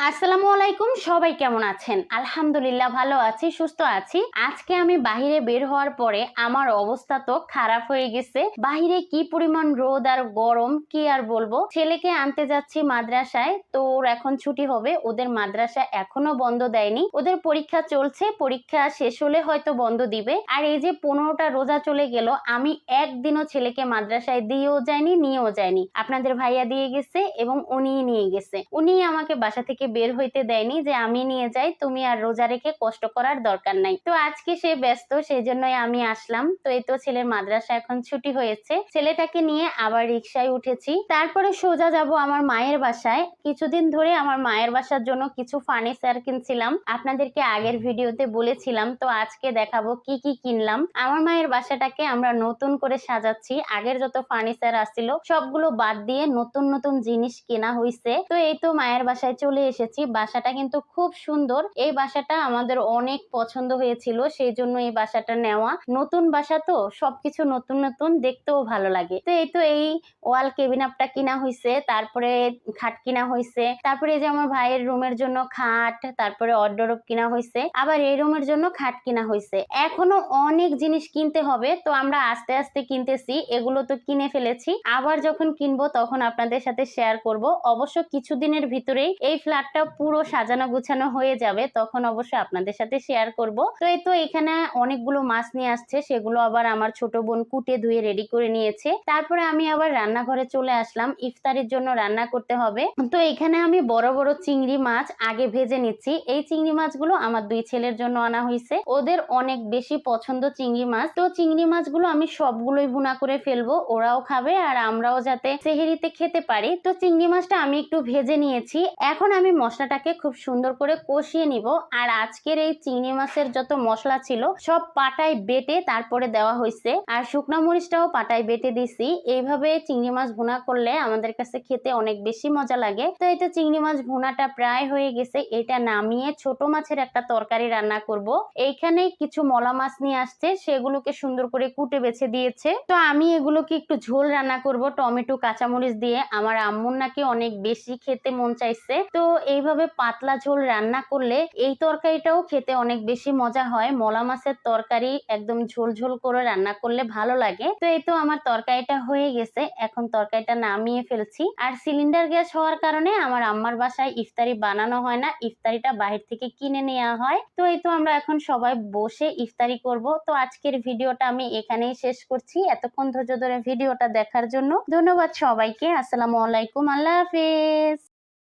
আসসালামু আলাইকুম, সবাই কেমন আছেন? আলহামদুলিল্লাহ ভালো আছি, সুস্থ আছি। আজকে আমি বাহিরে বের হওয়ার পরে আমার অবস্থা তো খারাপ হয়ে গেছে। বাহিরে কি পরিমাণ রোদ আর গরম, কি আর বলবো। ছেলেকে আনতে যাচ্ছি মাদ্রাসায়, তো ওর এখন ছুটি হবে। ওদের মাদ্রাসা এখনো বন্ধ দেয়নি, ওদের পরীক্ষা চলছে, পরীক্ষা শেষ হলে হয়তো বন্ধ দিবে। আর এই যে 15টা রোজা চলে গেল, আমি একদিনও ছেলেকে মাদ্রাসায় দিয়েও যায়নি, নিয়েও যায়নি। আপনাদের ভাইয়া দিয়ে গেছে এবং উনিই নিয়ে গেছে। উনি আমাকে বাসা থেকে বের হইতে দেয়নি যে আমি নিয়ে যাই, তুমি আর রোজা রেখে কষ্ট করার দরকার নাই। তো আজকে সে ব্যস্ত, সেই জন্যই আমি আসলাম। তো এই তো ছেলের মাদ্রাসা এখন ছুটি হয়েছে, ছেলেটাকে নিয়ে আবার রিক্সায় উঠেছি। তারপরে সোজা যাব আমার মায়ের বাসায়। কিছুদিন ধরে আমার মায়ের বাসার জন্য কিছু ফার্নিচার কিনছিলাম, আপনাদেরকে আগের ভিডিওতে বলেছিলাম। তো আজকে দেখাবো কি কি কিনলাম। আমার মায়ের বাসাটাকে আমরা নতুন করে সাজাচ্ছি। আগের যত ফার্নিচার আসছিল সবগুলো বাদ দিয়ে নতুন নতুন জিনিস কেনা হয়েছে। তো এই তো মায়ের বাসায় চলে এসেছি। বাসাটা কিন্তু খুব সুন্দর, এই বাসাটা আমাদের অনেক পছন্দ হয়েছিল, সেই জন্য এই বাসাটা নেওয়া। নতুন বাসা তো সবকিছু নতুন নতুন, দেখতেও ভালো লাগে। তো এই তো এই ওয়াল কেবিনেটটা কিনা হয়েছে, তারপরে খাট কিনা হয়েছে, তারপরে এই যে আমার ভাইয়ের রুমের জন্য খাট, তারপরে ওয়ারড্রোব কিনা হয়েছে, আবার এই রুমের জন্য খাট কিনা হয়েছে। এখনো অনেক জিনিস কিনতে হবে, তো আমরা আস্তে আস্তে কিনতেছি। এগুলো তো কিনে ফেলেছি, আবার যখন কিনবো তখন আপনাদের সাথে শেয়ার করব। অবশ্য কিছুদিনের ভিতরেই এই ফ্ল্যাটটা পুরো সাজানো গুছানো হয়ে যাবে, তখন অবশ্যই আপনাদের সাথে শেয়ার করব। তো এই তো এখানে অনেকগুলো মাছ নিয়ে আসছে, সেগুলো আবার আমার ছোট বোন কুটে ধুয়ে রেডি করে নিয়েছে। তারপরে আমি আবার রান্নাঘরে চলে আসলাম, ইফতারের জন্য রান্না করতে হবে। তো এখানে আমি বড় বড় চিংড়ি মাছ আগে ভেজে নিচ্ছি। এই চিংড়ি মাছগুলো আমার দুই ছেলের জন্য আনা হয়েছে, ওদের অনেক বেশি পছন্দ চিংড়ি মাছ। তো চিংড়ি মাছগুলো আমি সবগুলোই ভুনা করে ফেলবো, ওরাও খাবে আর আমরাও যাতে সেহরিতে খেতে পারি। তো চিংড়ি মাছটা আমি একটু ভেজে নিয়েছি, এখন আমি মশলাটাকে খুব সুন্দর করে কষিয়ে নিব। আর আজকের এই চিংড়ি মাছের যত মশলা ছিল সব পাটায় বেটে তারপরে দেওয়া হয়েছে, আর শুকনা মরিচটাও পাটায় বেটে দিছি। এইভাবে চিংড়ি মাছ ভুনা করলে আমাদের কাছে খেতে অনেক বেশি মজা লাগে। তো এই তো চিংড়ি মাছ ভুনাটা প্রায় হয়ে গেছে, এটা নামিয়ে ছোট মাছের একটা তরকারি রান্না করব। এইখানে কিছু মলা মাছ নিয়ে আসছে, সেগুলোকে সুন্দর করে কুটে বেছে দিয়েছে। তো আমি এগুলোকে একটু ঝোল রান্না করব টমেটো কাঁচামরিচ দিয়ে। আমার আম্মুর নাকি অনেক বেশি খেতে মন চাইছে, তো এইভাবে পাতলা ঝোল রান্না করলে এই তরকারিটাও খেতে অনেক বেশি মজা হয়। মলা মাছের তরকারি একদম ঝোল ঝোল করে রান্না করলে ভালো লাগে। তো এই তো আমার তরকারিটা হয়ে গেছে, এখন তরকারিটা নামিয়ে ফেলছি। আর সিলিন্ডার গ্যাস হওয়ার কারণে আমার আম্মার বাসায় ইফতারি বানানো হয় না, ইফতারিটা বাহির থেকে কিনে নেওয়া হয়। তো এই তো আমরা এখন সবাই বসে ইফতারি করব। তো আজকের ভিডিওটা আমি এখানেই শেষ করছি। এতক্ষণ ধৈর্য ধরে ভিডিওটা দেখার জন্য ধন্যবাদ সবাইকে। আসসালামু আলাইকুম, আল্লাহ হাফেজ।